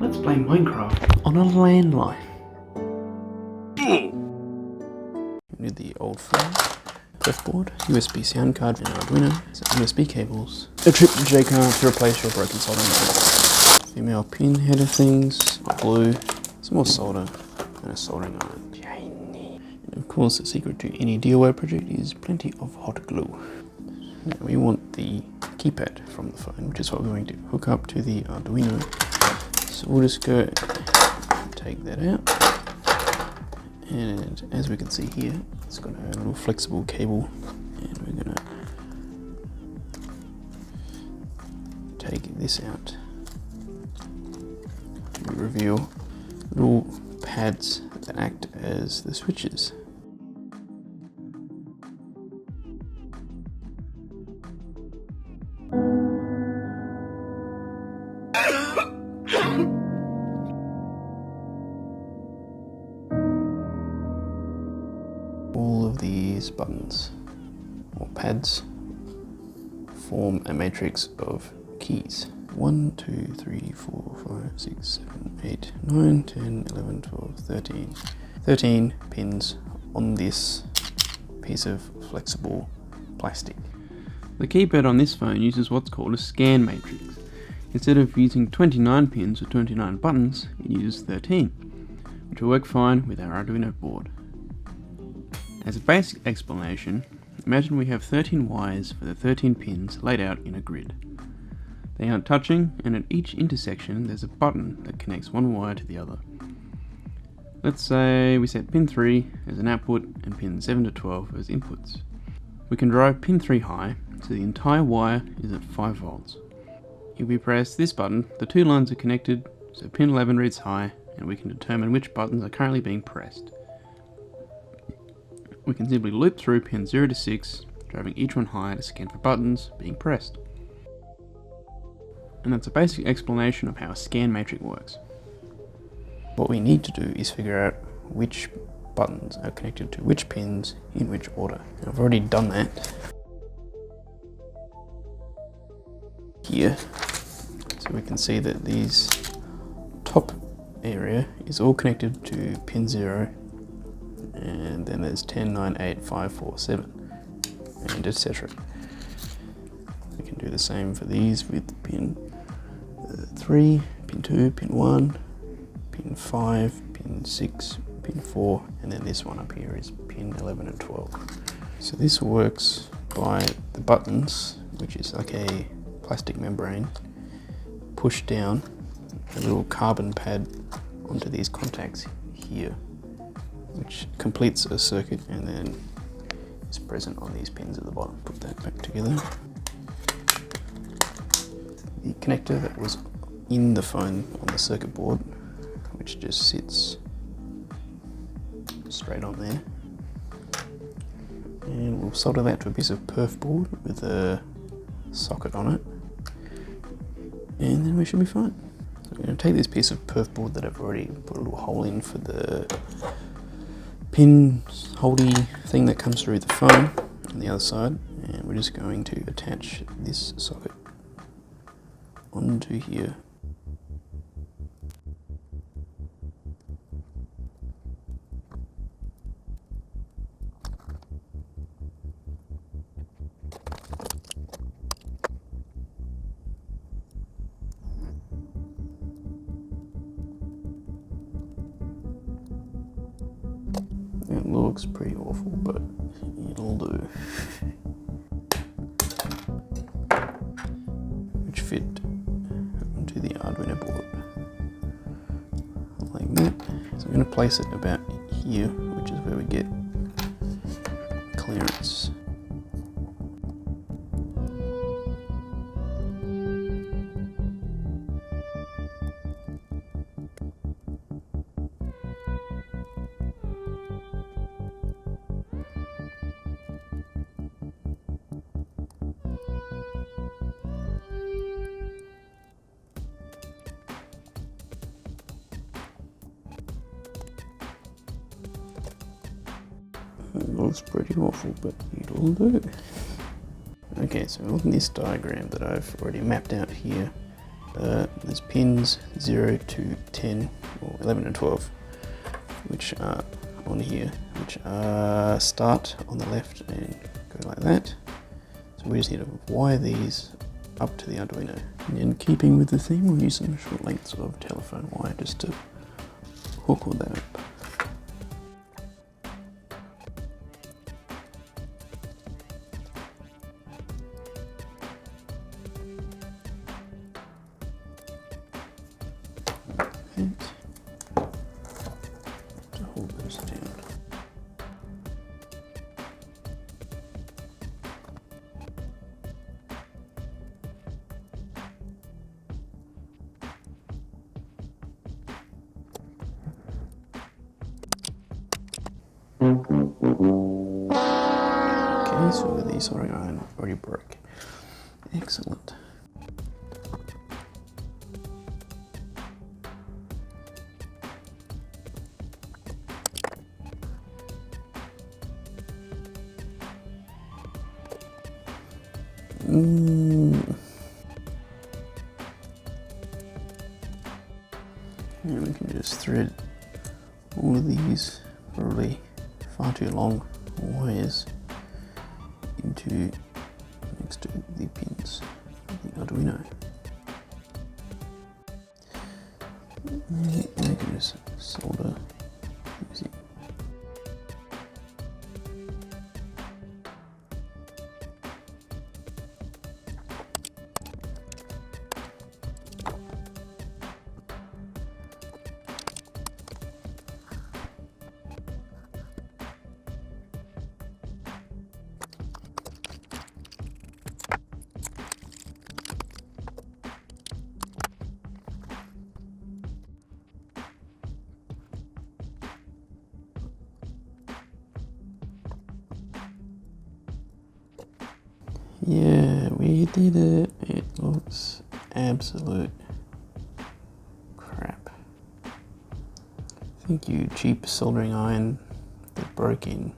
Let's play Minecraft on a landline. With the old phone, perf board, USB sound card, and Arduino, some USB cables, a trip J card to replace your broken soldering iron, female pin header things, glue, some more solder, and a soldering iron. And of course, the secret to any DIY project is plenty of hot glue. Now we want the keypad from the phone, which is what we're going to hook up to the Arduino. So we'll just go take that out, and as we can see here, it's got a little flexible cable, and we're going to take this out to reveal little pads that act as the switches. All of these buttons or pads form a matrix of keys. 1, 2, 3, 4, 5, 6, 7, 8, 9, 10, 11, 12, 13. 13 pins on this piece of flexible plastic. The keypad on this phone uses what's called a scan matrix. Instead of using 29 pins or 29 buttons, it uses 13, which will work fine with our Arduino board. As a basic explanation, imagine we have 13 wires for the 13 pins laid out in a grid. They aren't touching, and at each intersection there's a button that connects one wire to the other. Let's say we set pin 3 as an output and pin 7 to 12 as inputs. We can drive pin 3 high, so the entire wire is at 5 volts. If we press this button, the two lines are connected, so pin 11 reads high, and we can determine which buttons are currently being pressed. We can simply loop through pins 0 to 6, driving each one high to scan for buttons being pressed. And that's a basic explanation of how a scan matrix works. What we need to do is figure out which buttons are connected to which pins in which order. And I've already done that here. So we can see that these top area is all connected to pin 0, and then there's 10, 9, 8, 5, 4, 7, and etc. We can do the same for these with pin 3, pin 2, pin 1, pin 5, pin 6, pin 4, and then this one up here is pin 11 and 12. So this works by the buttons, which is like a plastic membrane, push down a little carbon pad onto these contacts here, which completes a circuit and then is present on these pins at the bottom. Put that back together. The connector that was in the phone on the circuit board, which just sits straight on there, and we'll solder that to a piece of perf board with a socket on it, and then we should be fine. So I'm going to take this piece of perf board that I've already put a little hole in for the pin holdy thing that comes through the phone on the other side, and we're just going to attach this socket onto here. It looks pretty awful, but it'll do. Which fit onto the Arduino board like that. So I'm going to place it about here, which is where we get clearance. It looks pretty awful, but it'll do. Okay, so on this diagram that I've already mapped out here, there's pins 0 to 10 or 11 and 12, which are on here, which start on the left and go like that. So we just need to wire these up to the Arduino. And in keeping with the theme, we'll use some short lengths of telephone wire just to hook all that up. And to hold those down. Okay, so the soldering iron already broke. Excellent. And we can just thread all of these probably far too long wires into next to the pins of the Arduino. And we can just solder using Yeah, we did it. It looks absolute crap. Thank you, cheap soldering iron that broke in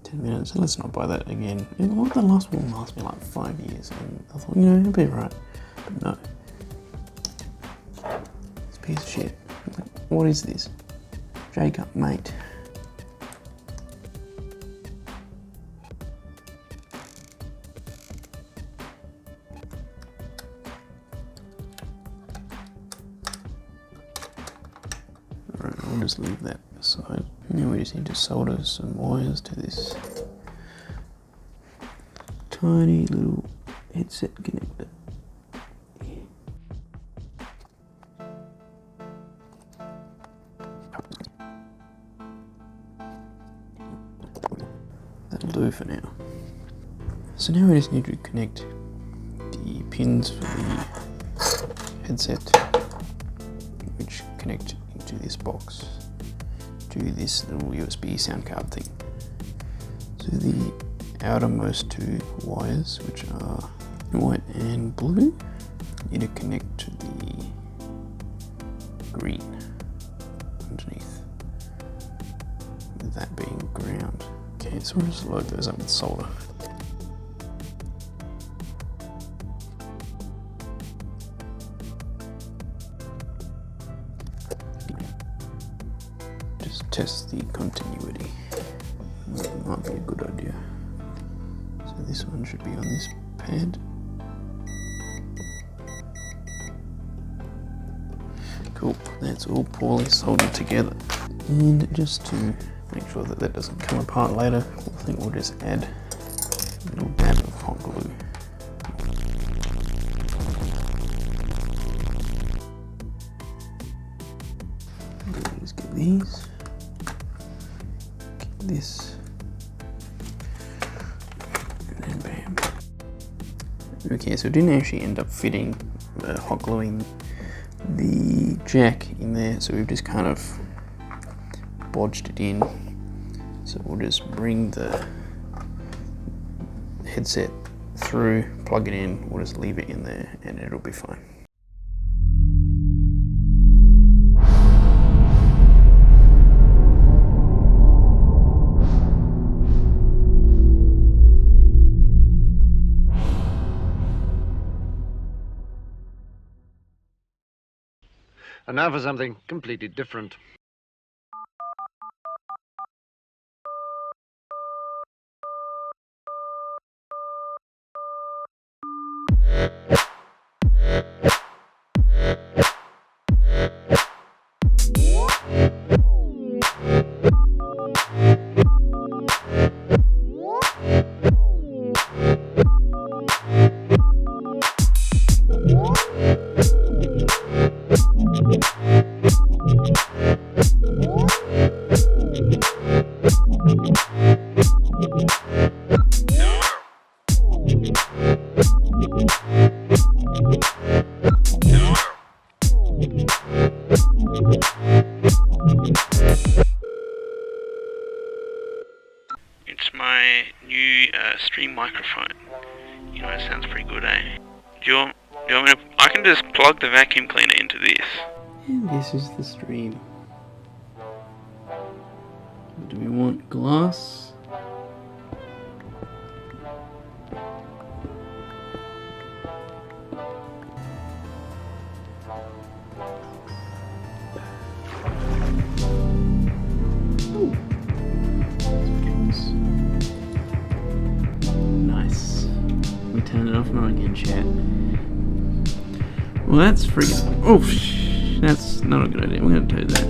10 minutes. Let's not buy that again. And the last one lasted me like 5 years, and I thought, it'll be right. But no. This piece of shit. What is this? Jacob, mate. Alright, I'll just leave that aside. Now we just need to solder some wires to this tiny little headset connector. That'll do for now. So now we just need to connect the pins for the headset, which connect into this box to this little USB sound card thing. So the outermost two wires, which are white and blue, need to connect to the green underneath, with that being ground. Okay, so we'll just load those up with solder. Just test the continuity. That might be a good idea. So this one should be on this pad. Cool, that's all poorly soldered together. And just to make sure that that doesn't come apart later, I think we'll just add a little dab of hot glue. Just get these. Get this. And then bam. Okay, so it didn't actually end up fitting, hot gluing the jack in there, so we've just kind of bodged it in. So we'll just bring the headset through, plug it in, we'll just leave it in there and it'll be fine. And now for something completely different. It's my new stream microphone. You know, it sounds pretty good, eh? Do you want me to... I can just plug the vacuum cleaner into this. And this is the stream. Do we want glass? Nice. We turn it off now again, chat. Well, that's freaking... Oh, that's not a good idea. We're going to do that.